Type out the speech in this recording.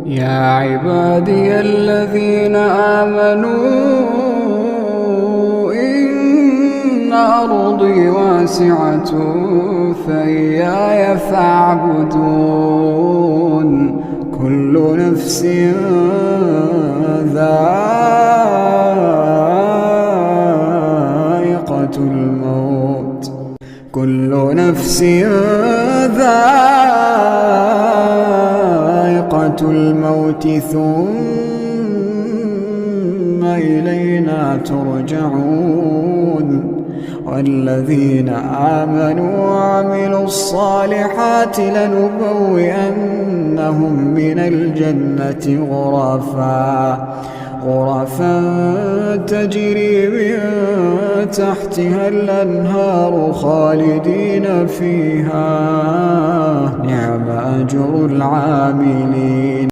يا عبادي الذين آمنوا إن أرضي واسعة فإياي فاعبدون كل نفس ذائقة الموت ثم إلينا ترجعون والذين آمنوا وعملوا الصالحات لنبوئنهم من الجنة غرفا تجري من تحتها الأنهار خالدين فيها نعم أجر العاملين.